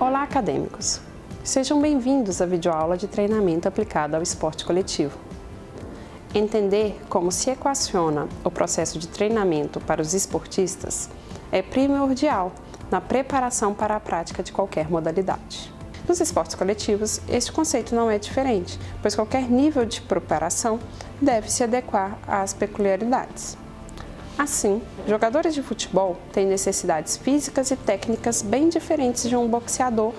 Olá, acadêmicos! Sejam bem-vindos à videoaula de treinamento aplicado ao esporte coletivo. Entender como se equaciona o processo de treinamento para os esportistas é primordial na preparação para a prática de qualquer modalidade. Nos esportes coletivos, este conceito não é diferente, pois qualquer nível de preparação deve se adequar às peculiaridades. Assim, jogadores de futebol têm necessidades físicas e técnicas bem diferentes de um boxeador,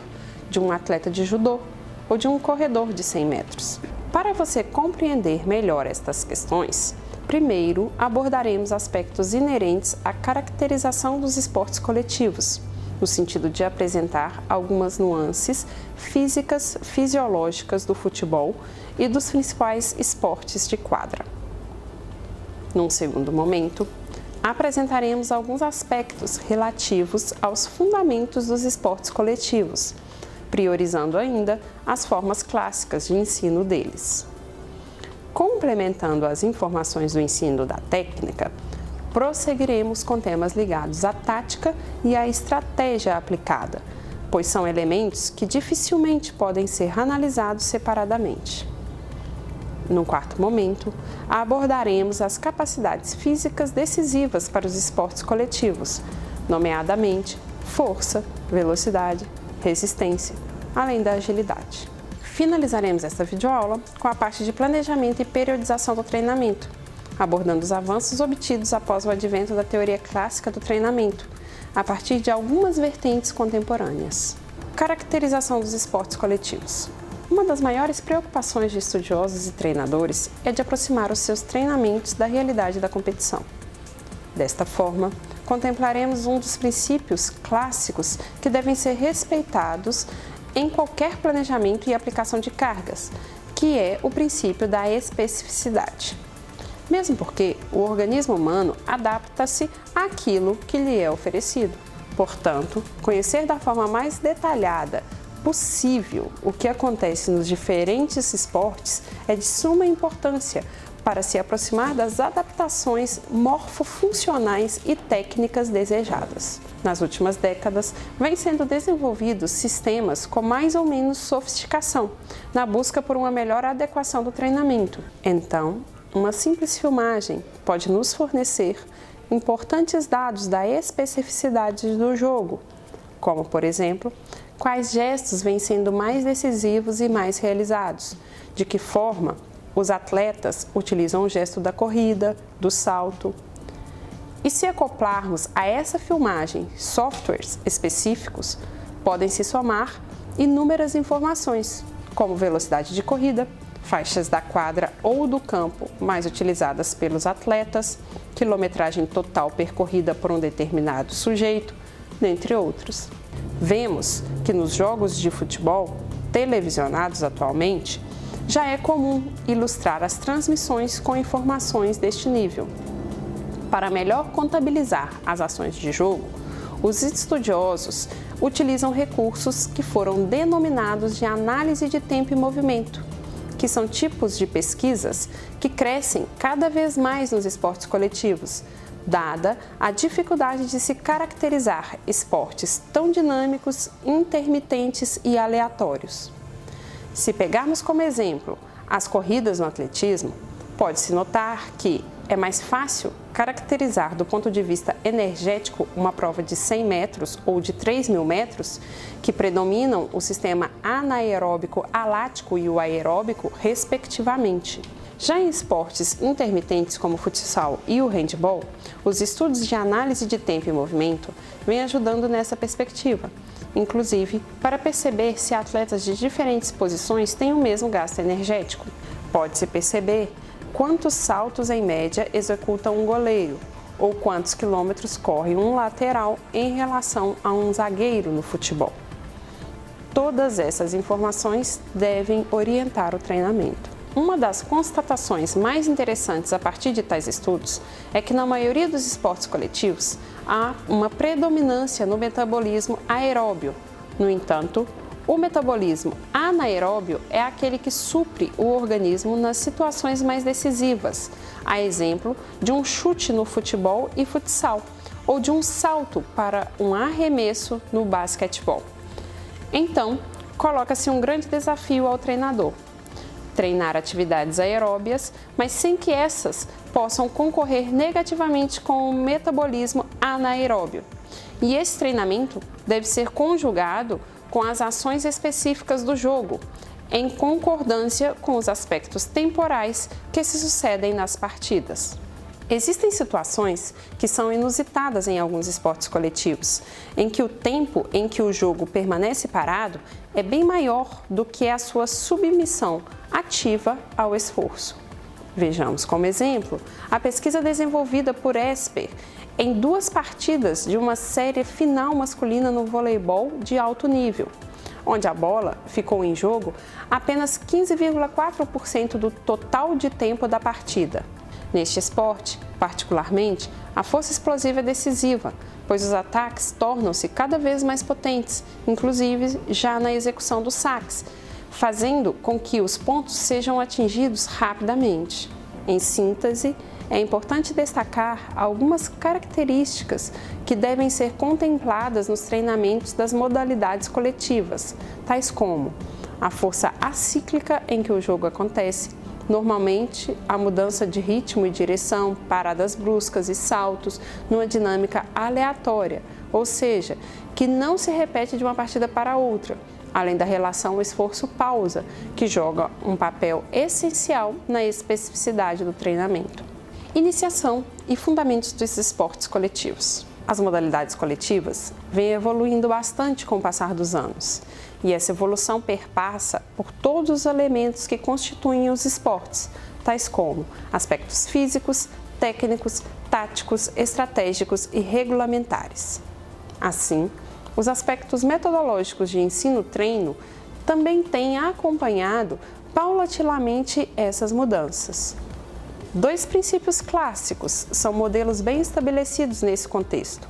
de um atleta de judô ou de um corredor de 100 metros. Para você compreender melhor estas questões, primeiro abordaremos aspectos inerentes à caracterização dos esportes coletivos, no sentido de apresentar algumas nuances físicas, fisiológicas do futebol e dos principais esportes de quadra. Num segundo momento, apresentaremos alguns aspectos relativos aos fundamentos dos esportes coletivos, priorizando ainda as formas clássicas de ensino deles. Complementando as informações do ensino da técnica, prosseguiremos com temas ligados à tática e à estratégia aplicada, pois são elementos que dificilmente podem ser analisados separadamente. No quarto momento, abordaremos as capacidades físicas decisivas para os esportes coletivos, nomeadamente força, velocidade, resistência, além da agilidade. Finalizaremos esta videoaula com a parte de planejamento e periodização do treinamento, abordando os avanços obtidos após o advento da teoria clássica do treinamento, a partir de algumas vertentes contemporâneas. Caracterização dos esportes coletivos. Uma das maiores preocupações de estudiosos e treinadores é de aproximar os seus treinamentos da realidade da competição. Desta forma, contemplaremos um dos princípios clássicos que devem ser respeitados em qualquer planejamento e aplicação de cargas, que é o princípio da especificidade. Mesmo porque o organismo humano adapta-se àquilo que lhe é oferecido. Portanto, conhecer da forma mais detalhada possível o que acontece nos diferentes esportes é de suma importância para se aproximar das adaptações morfofuncionais e técnicas desejadas. Nas últimas décadas, vêm sendo desenvolvidos sistemas com mais ou menos sofisticação, na busca por uma melhor adequação do treinamento. Então, uma simples filmagem pode nos fornecer importantes dados da especificidade do jogo, como, por exemplo, quais gestos vêm sendo mais decisivos e mais realizados, de que forma os atletas utilizam o gesto da corrida, do salto. E se acoplarmos a essa filmagem softwares específicos, podem se somar inúmeras informações, como velocidade de corrida, faixas da quadra ou do campo mais utilizadas pelos atletas, quilometragem total percorrida por um determinado sujeito, dentre outros. Vemos que nos jogos de futebol televisionados atualmente, já é comum ilustrar as transmissões com informações deste nível. Para melhor contabilizar as ações de jogo, os estudiosos utilizam recursos que foram denominados de análise de tempo e movimento, que são tipos de pesquisas que crescem cada vez mais nos esportes coletivos, dada a dificuldade de se caracterizar esportes tão dinâmicos, intermitentes e aleatórios. Se pegarmos como exemplo as corridas no atletismo, pode-se notar que é mais fácil caracterizar do ponto de vista energético uma prova de 100 metros ou de 3.000 metros, que predominam o sistema anaeróbico alático e o aeróbico, respectivamente. Já em esportes intermitentes como o futsal e o handball, os estudos de análise de tempo e movimento vêm ajudando nessa perspectiva, inclusive para perceber se atletas de diferentes posições têm o mesmo gasto energético. Pode-se perceber quantos saltos em média executa um goleiro ou quantos quilômetros corre um lateral em relação a um zagueiro no futebol. Todas essas informações devem orientar o treinamento. Uma das constatações mais interessantes a partir de tais estudos é que na maioria dos esportes coletivos há uma predominância no metabolismo aeróbio. No entanto, o metabolismo anaeróbio é aquele que supre o organismo nas situações mais decisivas, a exemplo de um chute no futebol e futsal, ou de um salto para um arremesso no basquetebol. Então, coloca-se um grande desafio ao treinador: treinar atividades aeróbias, mas sem que essas possam concorrer negativamente com o metabolismo anaeróbio. E esse treinamento deve ser conjugado com as ações específicas do jogo, em concordância com os aspectos temporais que se sucedem nas partidas. Existem situações que são inusitadas em alguns esportes coletivos, em que o tempo em que o jogo permanece parado é bem maior do que a sua submissão ativa ao esforço. Vejamos como exemplo a pesquisa desenvolvida por Esper em 2 partidas de uma série final masculina no voleibol de alto nível, onde a bola ficou em jogo apenas 15,4% do total de tempo da partida. Neste esporte, particularmente, a força explosiva é decisiva, pois os ataques tornam-se cada vez mais potentes, inclusive já na execução dos saques, fazendo com que os pontos sejam atingidos rapidamente. Em síntese, é importante destacar algumas características que devem ser contempladas nos treinamentos das modalidades coletivas, tais como a força acíclica em que o jogo acontece, normalmente a mudança de ritmo e direção, paradas bruscas e saltos numa dinâmica aleatória, ou seja, que não se repete de uma partida para outra, além da relação esforço-pausa, que joga um papel essencial na especificidade do treinamento. Iniciação e fundamentos dos esportes coletivos. As modalidades coletivas vêm evoluindo bastante com o passar dos anos, e essa evolução perpassa por todos os elementos que constituem os esportes, tais como aspectos físicos, técnicos, táticos, estratégicos e regulamentares. Assim, os aspectos metodológicos de ensino-treino também têm acompanhado paulatinamente essas mudanças. 2 princípios clássicos são modelos bem estabelecidos nesse contexto: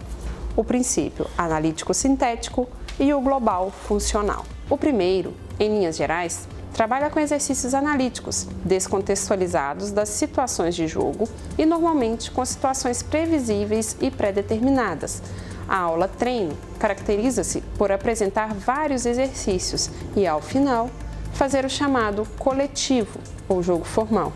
o princípio analítico-sintético e o global-funcional. O primeiro, em linhas gerais, trabalha com exercícios analíticos, descontextualizados das situações de jogo e normalmente com situações previsíveis e pré-determinadas. A aula treino caracteriza-se por apresentar vários exercícios e, ao final, fazer o chamado coletivo ou jogo formal.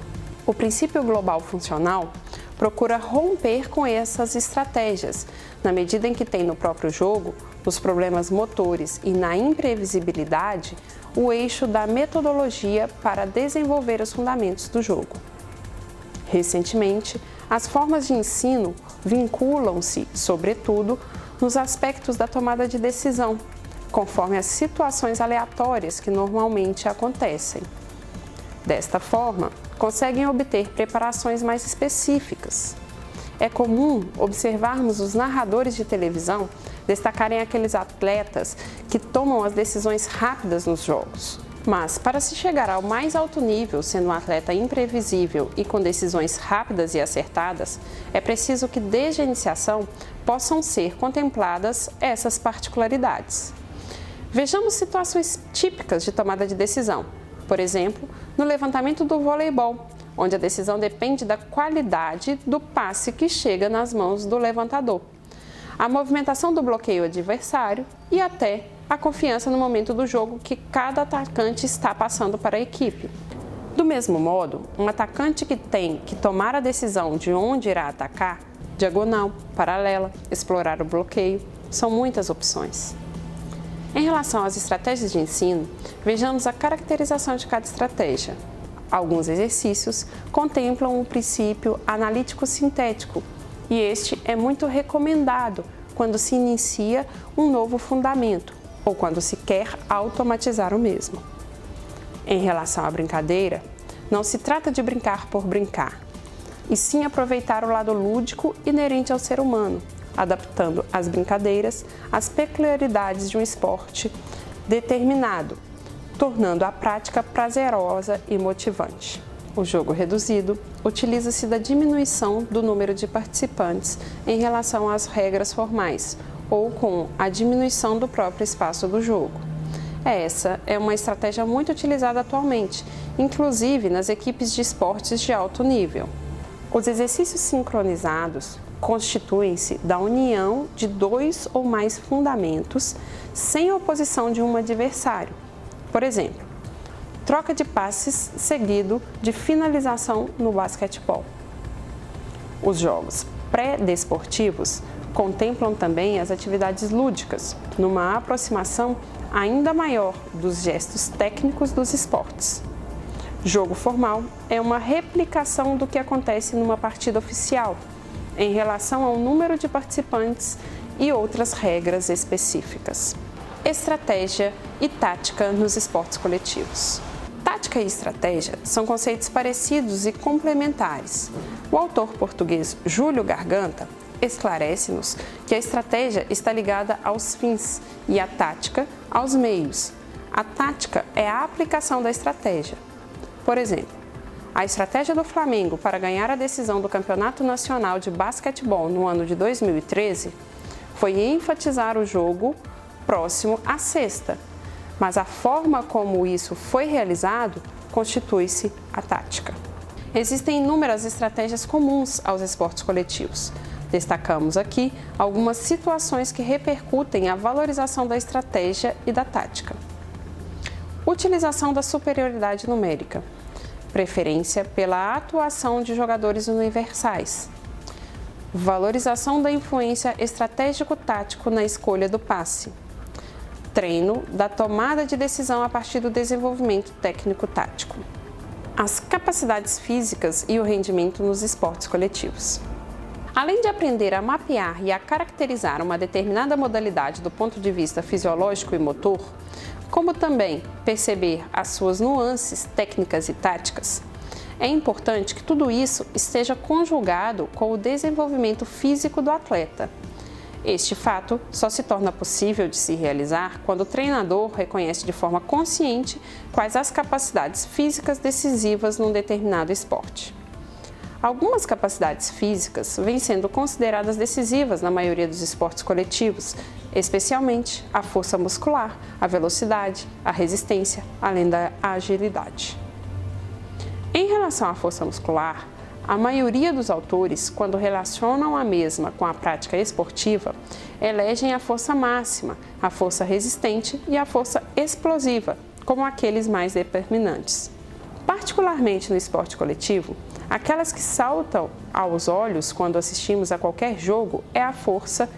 O princípio global funcional procura romper com essas estratégias, na medida em que tem no próprio jogo, nos problemas motores e na imprevisibilidade, o eixo da metodologia para desenvolver os fundamentos do jogo. Recentemente, as formas de ensino vinculam-se, sobretudo, nos aspectos da tomada de decisão, conforme as situações aleatórias que normalmente acontecem. Desta forma, conseguem obter preparações mais específicas. É comum observarmos os narradores de televisão destacarem aqueles atletas que tomam as decisões rápidas nos jogos. Mas, para se chegar ao mais alto nível, sendo um atleta imprevisível e com decisões rápidas e acertadas, é preciso que, desde a iniciação, possam ser contempladas essas particularidades. Vejamos situações típicas de tomada de decisão. Por exemplo, no levantamento do voleibol, onde a decisão depende da qualidade do passe que chega nas mãos do levantador, a movimentação do bloqueio adversário e até a confiança no momento do jogo que cada atacante está passando para a equipe. Do mesmo modo, um atacante que tem que tomar a decisão de onde irá atacar, diagonal, paralela, explorar o bloqueio, são muitas opções. Em relação às estratégias de ensino, vejamos a caracterização de cada estratégia. Alguns exercícios contemplam o princípio analítico-sintético, e este é muito recomendado quando se inicia um novo fundamento ou quando se quer automatizar o mesmo. Em relação à brincadeira, não se trata de brincar por brincar, e sim aproveitar o lado lúdico inerente ao ser humano, adaptando as brincadeiras às peculiaridades de um esporte determinado, tornando a prática prazerosa e motivante. O jogo reduzido utiliza-se da diminuição do número de participantes em relação às regras formais, ou com a diminuição do próprio espaço do jogo. Essa é uma estratégia muito utilizada atualmente, inclusive nas equipes de esportes de alto nível. Os exercícios sincronizados constituem-se da união de dois ou mais fundamentos sem oposição de um adversário. Por exemplo, troca de passes seguido de finalização no basquetebol. Os jogos pré-desportivos contemplam também as atividades lúdicas, numa aproximação ainda maior dos gestos técnicos dos esportes. Jogo formal é uma replicação do que acontece numa partida oficial, em relação ao número de participantes e outras regras específicas. Estratégia e tática nos esportes coletivos. Tática e estratégia são conceitos parecidos e complementares. O autor português Júlio Garganta esclarece-nos que a estratégia está ligada aos fins e a tática aos meios. A tática é a aplicação da estratégia. Por exemplo, a estratégia do Flamengo para ganhar a decisão do Campeonato Nacional de Basquetebol no ano de 2013 foi enfatizar o jogo próximo à cesta, mas a forma como isso foi realizado constitui-se a tática. Existem inúmeras estratégias comuns aos esportes coletivos. Destacamos aqui algumas situações que repercutem a valorização da estratégia e da tática. Utilização da superioridade numérica. Preferência pela atuação de jogadores universais. Valorização da influência estratégico-tático na escolha do passe. Treino da tomada de decisão a partir do desenvolvimento técnico-tático. As capacidades físicas e o rendimento nos esportes coletivos. Além de aprender a mapear e a caracterizar uma determinada modalidade do ponto de vista fisiológico e motor, como também perceber as suas nuances técnicas e táticas, é importante que tudo isso esteja conjugado com o desenvolvimento físico do atleta. Este fato só se torna possível de se realizar quando o treinador reconhece de forma consciente quais as capacidades físicas decisivas num determinado esporte. Algumas capacidades físicas vêm sendo consideradas decisivas na maioria dos esportes coletivos, especialmente a força muscular, a velocidade, a resistência, além da agilidade. Em relação à força muscular, a maioria dos autores, quando relacionam a mesma com a prática esportiva, elegem a força máxima, a força resistente e a força explosiva como aqueles mais determinantes. Particularmente no esporte coletivo, aquelas que saltam aos olhos quando assistimos a qualquer jogo é a força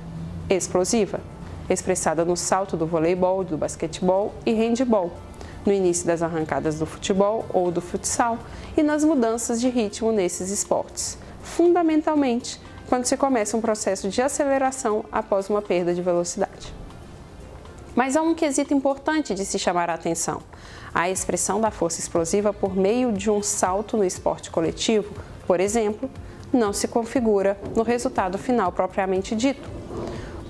explosiva, expressada no salto do voleibol, do basquetebol e handebol, no início das arrancadas do futebol ou do futsal e nas mudanças de ritmo nesses esportes, fundamentalmente quando se começa um processo de aceleração após uma perda de velocidade. Mas há um quesito importante de se chamar a atenção. A expressão da força explosiva por meio de um salto no esporte coletivo, por exemplo, não se configura no resultado final propriamente dito,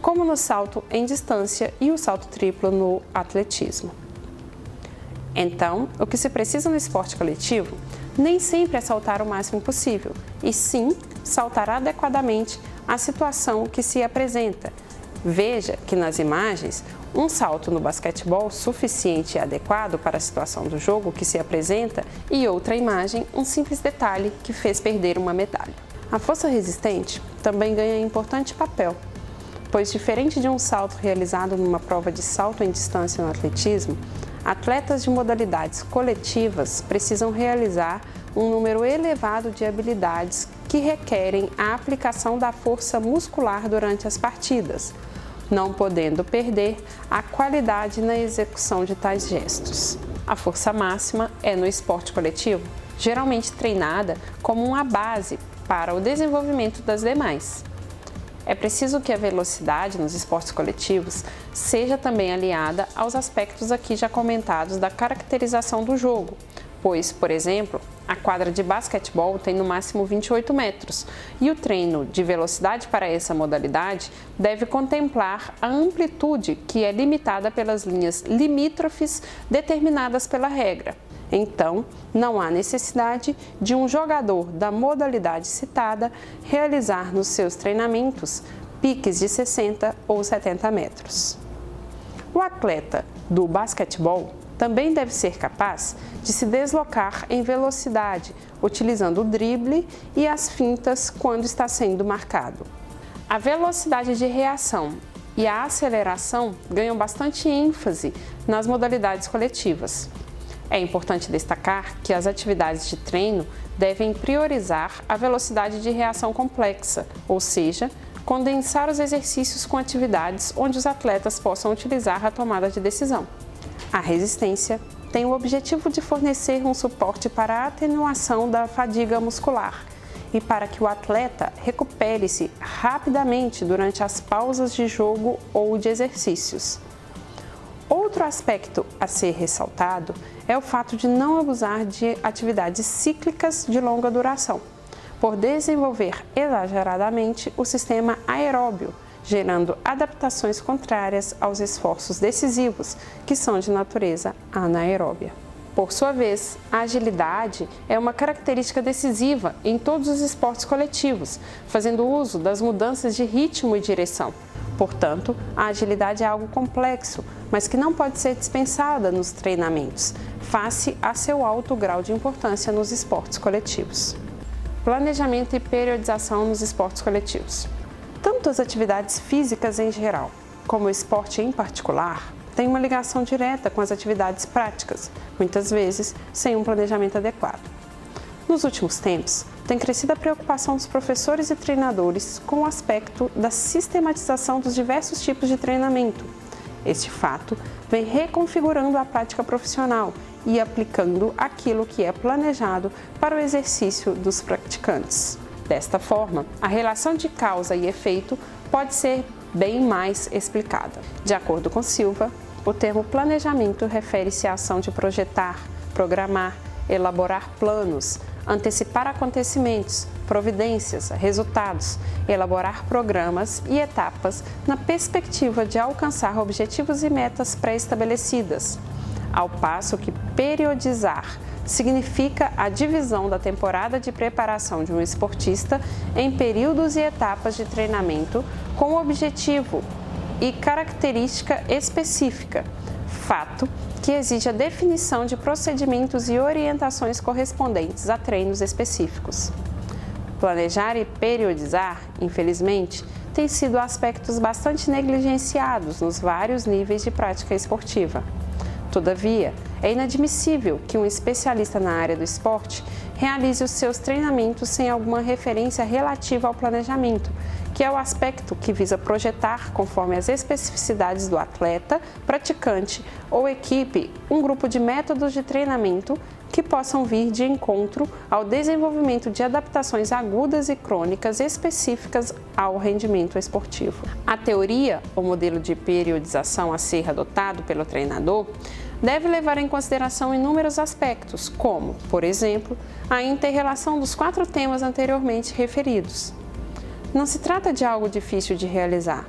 como no salto em distância e o salto triplo no atletismo. Então, o que se precisa no esporte coletivo nem sempre é saltar o máximo possível, e sim saltar adequadamente à situação que se apresenta. Veja que nas imagens, um salto no basquetebol suficiente e adequado para a situação do jogo que se apresenta e outra imagem, um simples detalhe que fez perder uma medalha. A força resistente também ganha importante papel, pois diferente de um salto realizado numa prova de salto em distância no atletismo, atletas de modalidades coletivas precisam realizar um número elevado de habilidades que requerem a aplicação da força muscular durante as partidas, não podendo perder a qualidade na execução de tais gestos. A força máxima é, no esporte coletivo, geralmente treinada como uma base para o desenvolvimento das demais. É preciso que a velocidade nos esportes coletivos seja também aliada aos aspectos aqui já comentados da caracterização do jogo, pois, por exemplo, a quadra de basquetebol tem no máximo 28 metros e o treino de velocidade para essa modalidade deve contemplar a amplitude que é limitada pelas linhas limítrofes determinadas pela regra. Então, não há necessidade de um jogador da modalidade citada realizar nos seus treinamentos piques de 60 ou 70 metros. O atleta do basquetebol também deve ser capaz de se deslocar em velocidade, utilizando o drible e as fintas quando está sendo marcado. A velocidade de reação e a aceleração ganham bastante ênfase nas modalidades coletivas. É importante destacar que as atividades de treino devem priorizar a velocidade de reação complexa, ou seja, condensar os exercícios com atividades onde os atletas possam utilizar a tomada de decisão. A resistência tem o objetivo de fornecer um suporte para a atenuação da fadiga muscular e para que o atleta recupere-se rapidamente durante as pausas de jogo ou de exercícios. Outro aspecto a ser ressaltado é o fato de não abusar de atividades cíclicas de longa duração, por desenvolver exageradamente o sistema aeróbio, gerando adaptações contrárias aos esforços decisivos, que são de natureza anaeróbia. Por sua vez, a agilidade é uma característica decisiva em todos os esportes coletivos, fazendo uso das mudanças de ritmo e direção. Portanto, a agilidade é algo complexo, mas que não pode ser dispensada nos treinamentos, face a seu alto grau de importância nos esportes coletivos. Planejamento e periodização nos esportes coletivos. Tanto as atividades físicas em geral, como o esporte em particular, têm uma ligação direta com as atividades práticas, muitas vezes sem um planejamento adequado. Nos últimos tempos, tem crescido a preocupação dos professores e treinadores com o aspecto da sistematização dos diversos tipos de treinamento. Este fato vem reconfigurando a prática profissional e aplicando aquilo que é planejado para o exercício dos praticantes. Desta forma, a relação de causa e efeito pode ser bem mais explicada. De acordo com Silva, o termo planejamento refere-se à ação de projetar, programar, elaborar planos, antecipar acontecimentos, providências, resultados, elaborar programas e etapas na perspectiva de alcançar objetivos e metas pré-estabelecidas, ao passo que periodizar significa a divisão da temporada de preparação de um esportista em períodos e etapas de treinamento com objetivo e característica específica, fato que exige a definição de procedimentos e orientações correspondentes a treinos específicos. Planejar e periodizar, infelizmente, têm sido aspectos bastante negligenciados nos vários níveis de prática esportiva. Todavia, é inadmissível que um especialista na área do esporte realize os seus treinamentos sem alguma referência relativa ao planejamento, que é o aspecto que visa projetar, conforme as especificidades do atleta, praticante ou equipe, um grupo de métodos de treinamento que possam vir de encontro ao desenvolvimento de adaptações agudas e crônicas específicas ao rendimento esportivo. A teoria, ou modelo de periodização a ser adotado pelo treinador, deve levar em consideração inúmeros aspectos, como, por exemplo, a inter-relação dos 4 temas anteriormente referidos. Não se trata de algo difícil de realizar,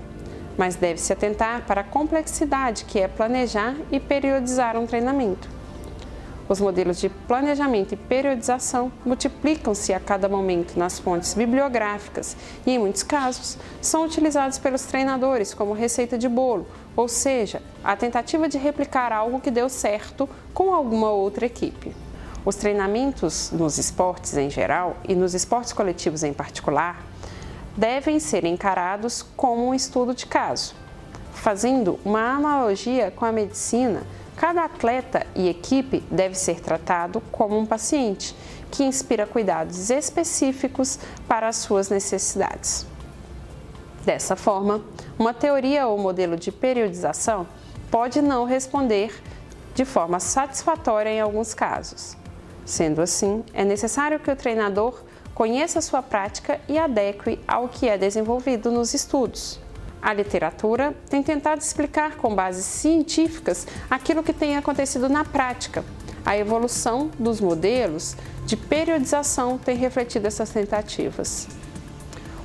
mas deve-se atentar para a complexidade que é planejar e periodizar um treinamento. Os modelos de planejamento e periodização multiplicam-se a cada momento nas fontes bibliográficas e, em muitos casos, são utilizados pelos treinadores como receita de bolo, ou seja, a tentativa de replicar algo que deu certo com alguma outra equipe. Os treinamentos nos esportes em geral e nos esportes coletivos em particular devem ser encarados como um estudo de caso. Fazendo uma analogia com a medicina, cada atleta e equipe deve ser tratado como um paciente, que inspira cuidados específicos para as suas necessidades. Dessa forma, uma teoria ou modelo de periodização pode não responder de forma satisfatória em alguns casos. Sendo assim, é necessário que o treinador conheça a sua prática e adeque ao que é desenvolvido nos estudos. A literatura tem tentado explicar com bases científicas aquilo que tem acontecido na prática. A evolução dos modelos de periodização tem refletido essas tentativas.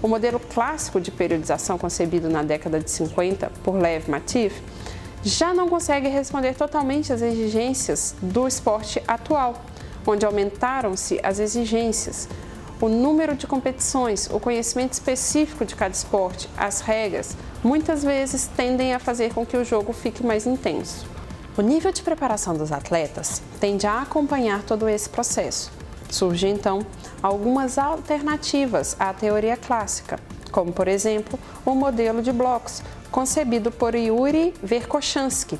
O modelo clássico de periodização concebido na década de 50 por Lev Mativ já não consegue responder totalmente às exigências do esporte atual, onde aumentaram-se as exigências, o número de competições, o conhecimento específico de cada esporte, as regras, muitas vezes tendem a fazer com que o jogo fique mais intenso. O nível de preparação dos atletas tende a acompanhar todo esse processo. Surgem, então, algumas alternativas à teoria clássica, como, por exemplo, o modelo de blocos, concebido por Yuri Verkhoshansky,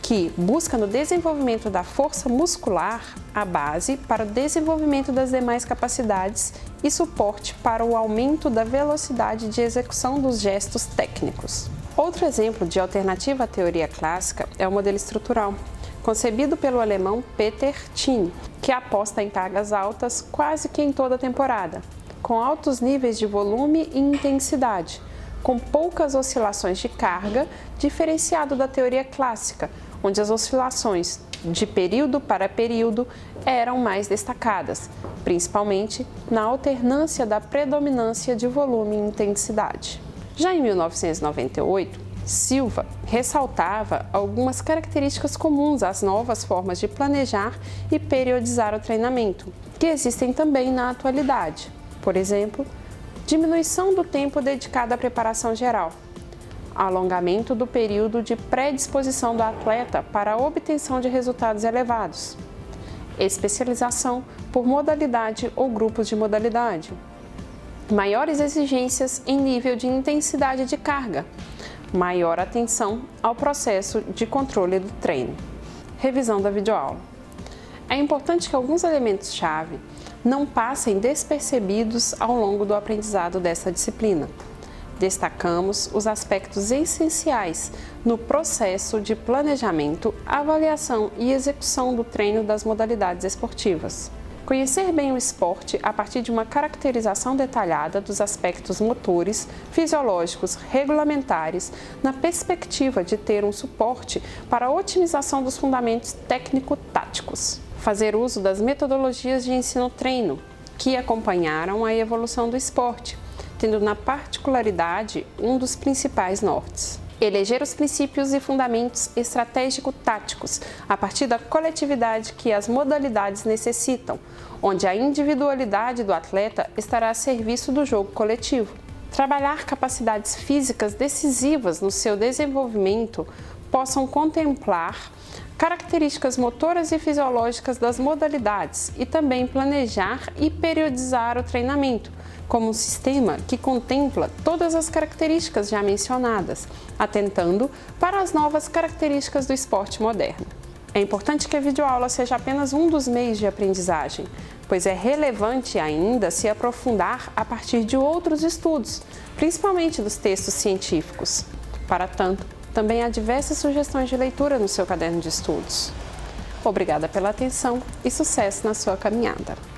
que busca no desenvolvimento da força muscular a base para o desenvolvimento das demais capacidades e suporte para o aumento da velocidade de execução dos gestos técnicos. Outro exemplo de alternativa à teoria clássica é o modelo estrutural, concebido pelo alemão Peter Thien, que aposta em cargas altas quase que em toda a temporada, com altos níveis de volume e intensidade, com poucas oscilações de carga, diferenciado da teoria clássica, onde as oscilações de período para período eram mais destacadas, principalmente na alternância da predominância de volume e intensidade. Já em 1998, Silva ressaltava algumas características comuns às novas formas de planejar e periodizar o treinamento, que existem também na atualidade. Por exemplo, diminuição do tempo dedicado à preparação geral, alongamento do período de predisposição do atleta para a obtenção de resultados elevados, especialização por modalidade ou grupos de modalidade, maiores exigências em nível de intensidade de carga, maior atenção ao processo de controle do treino. Revisão da videoaula. É importante que alguns elementos-chave não passem despercebidos ao longo do aprendizado dessa disciplina. Destacamos os aspectos essenciais no processo de planejamento, avaliação e execução do treino das modalidades esportivas. Conhecer bem o esporte a partir de uma caracterização detalhada dos aspectos motores, fisiológicos, regulamentares, na perspectiva de ter um suporte para a otimização dos fundamentos técnico-táticos. Fazer uso das metodologias de ensino-treino, que acompanharam a evolução do esporte, tendo na particularidade um dos principais nortes. Eleger os princípios e fundamentos estratégico-táticos a partir da coletividade que as modalidades necessitam, onde a individualidade do atleta estará a serviço do jogo coletivo. Trabalhar capacidades físicas decisivas no seu desenvolvimento possam contemplar características motoras e fisiológicas das modalidades e também planejar e periodizar o treinamento, como um sistema que contempla todas as características já mencionadas, atentando para as novas características do esporte moderno. É importante que a videoaula seja apenas um dos meios de aprendizagem, pois é relevante ainda se aprofundar a partir de outros estudos, principalmente dos textos científicos. Para tanto, também há diversas sugestões de leitura no seu caderno de estudos. Obrigada pela atenção e sucesso na sua caminhada!